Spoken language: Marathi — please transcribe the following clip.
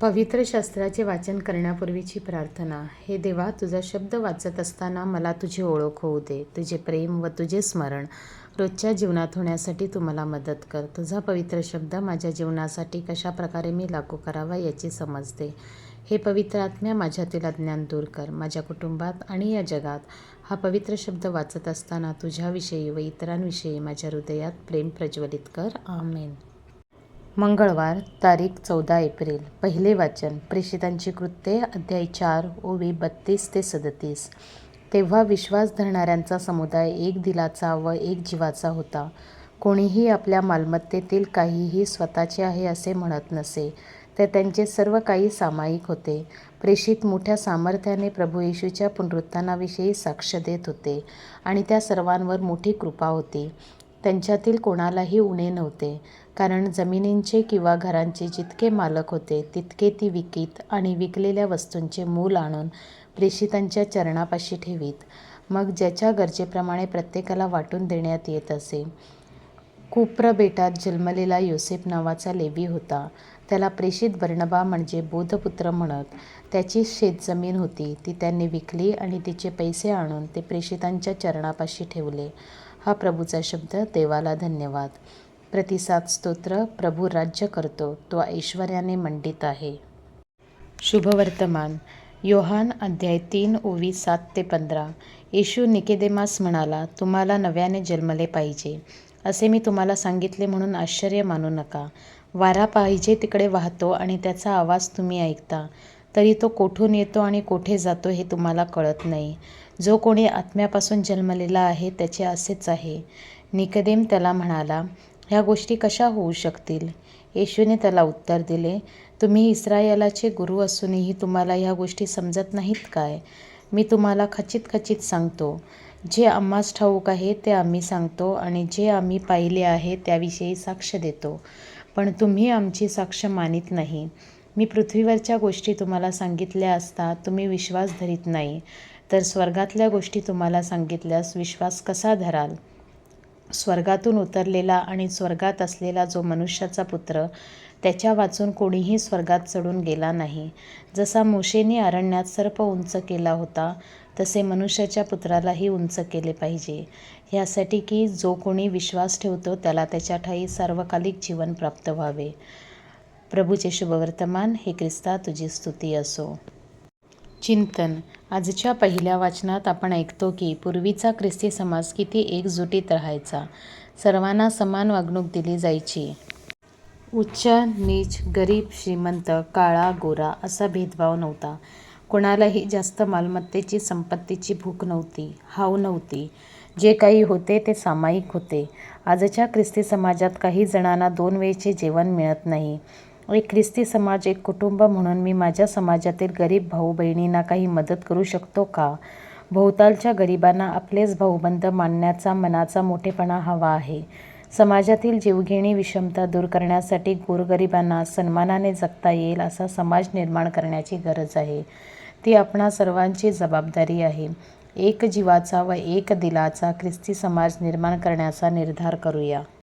पवित्र शास्त्राचे वाचन करण्यापूर्वीची प्रार्थना. हे देवा, तुझा शब्द वाचत असताना मला तुझी ओळख होऊ दे. तुझे प्रेम व तुझे स्मरण रोजच्या जीवनात होण्यासाठी तू मला मदत कर. तुझा पवित्र शब्द माझ्या जीवनासाठी कशा प्रकारे मी लागू करावा याची समज दे. हे पवित्र आत्म्या, माझ्यातील अज्ञान दूर कर. माझ्या कुटुंबात आणि या जगात हा पवित्र शब्द वाचत असताना तुझ्याविषयी व इतरांविषयी माझ्या हृदयात प्रेम प्रज्वलित कर. आमेन. मंगळवार, तारीख 14 एप्रिल. पहिले वाचन प्रेषितांची कृत्ये, अध्याय 4, ओवी 32 ते 37. तेव्हा विश्वास धरणाऱ्यांचा समुदाय एक दिलाचा व एक जीवाचा होता. कोणीही आपल्या मालमत्तेतील काहीही स्वतःचे आहे असे म्हणत नसे, तर त्यांचे सर्व काही सामायिक होते. प्रेषित मोठ्या सामर्थ्याने प्रभू येशूच्या पुनरुत्थानाविषयी साक्ष देत होते आणि त्या सर्वांवर मोठी कृपा होती. त्यांच्यातील कोणालाही उणे नव्हते, कारण जमिनींचे किंवा घरांचे जितके मालक होते तितके ती विकीत आणि विकलेल्या वस्तूंचे मूल आणून प्रेषितांच्या चरणापाशी ठेवीत. मग ज्याच्या गरजेप्रमाणे प्रत्येकाला वाटून देण्यात येत असे. कुप्र बेटात जन्मलेला योसेफ नावाचा लेवी होता. त्याला प्रेषित बर्नबा म्हणजे बोधपुत्र म्हणत. त्याची शेतजमीन होती, ती त्यांनी विकली आणि तिचे पैसे आणून ते प्रेषितांच्या चरणापाशी ठेवले. हा प्रभूचा शब्द. देवाला धन्यवाद. प्रतिसाद स्तोत्र. प्रभू राज्य करतो, तो ऐश्वर्याने मंडित आहे. शुभवर्तमान. योहान अध्याय 3, ओवी 7 ते 15. येशू निकोदेमास म्हणाला, तुम्हाला नव्याने जन्मले पाहिजे. असे मी तुम्हाला सांगितले म्हणून आश्चर्य मानू नका. वारा पाहिजे तिकडे वाहतो आणि त्याचा आवाज तुम्ही ऐकता, तरी तो कोठून येतो आणि कोठे जातो हे तुम्हाला कळत नाही. जो कोणी आत्म्यापासून जन्मलेला आहे त्याचे असेच आहे. निकोदेम त्याला म्हणाला, ह्या गोष्टी कशा होऊ शकतील? येशूने त्याला उत्तर दिले, तुम्ही इस्रायेलाचे गुरु असूनही तुम्हाला ह्या गोष्टी समजत नाहीत काय? मी तुम्हाला खचित खचित सांगतो, जे आम्हास ठाऊक आहे ते आम्ही सांगतो आणि जे आम्ही पाहिले आहे त्याविषयी साक्ष देतो, पण तुम्ही आमची साक्ष मानित नाही. मी पृथ्वीवरच्या गोष्टी तुम्हाला सांगितल्या असता तुम्ही विश्वास धरीत नाही, तर स्वर्गातल्या गोष्टी तुम्हाला सांगितल्यास विश्वास कसा धराल? स्वर्गातून उतरलेला आणि स्वर्गात असलेला जो मनुष्याचा पुत्र, त्याच्या वाचून कोणीही स्वर्गात चढून गेला नाही. जसा मोशेने अरण्यात सर्प उंच केला होता, तसे मनुष्याच्या पुत्रालाही उंच केले पाहिजे, यासाठी की जो कोणी विश्वास ठेवतो त्याला त्याच्या ठायी सार्वकालिक जीवन प्राप्त व्हावे. प्रभूचे शुभवर्तमान. हे ख्रिस्ता, तुझी स्तुती असो. चिंतन. आजच्या पहिल्या वाचनात आपण ऐकतो की पूर्वीचा ख्रिस्ती समाज किती एकजुटीत राहायचा. सर्वांना समान वागणूक दिली जायची. उच्च नीच, गरीब श्रीमंत, काळा गोरा असा भेदभाव नव्हता. कोणालाही जास्त मालमत्तेची, संपत्तीची भूक नव्हती, हाव नव्हती. जे काही होते ते सामायिक होते. आजच्या ख्रिस्ती समाजात काही जणांना 2 वेळचे जेवण मिळत नाही. एक ख्रिस्ती समाज, एक कुटुंब म्हणून मी माझ्या समाजातील गरीब भाऊ बहिणींना काही मदत करू शकतो का? भोवतालच्या गरिबांना आपलेच भाऊबंद मानण्याचा मनाचा मोठेपणा हवा आहे. समाजातील जीवघेणी विषमता दूर करण्यासाठी गोरगरिबांना सन्मानाने जगता येईल असा समाज निर्माण करण्याची गरज आहे. ती आपणा सर्वांची जबाबदारी आहे. एक जीवाचा व एक दिलाचा ख्रिस्ती समाज निर्माण करण्याचा निर्धार करूया.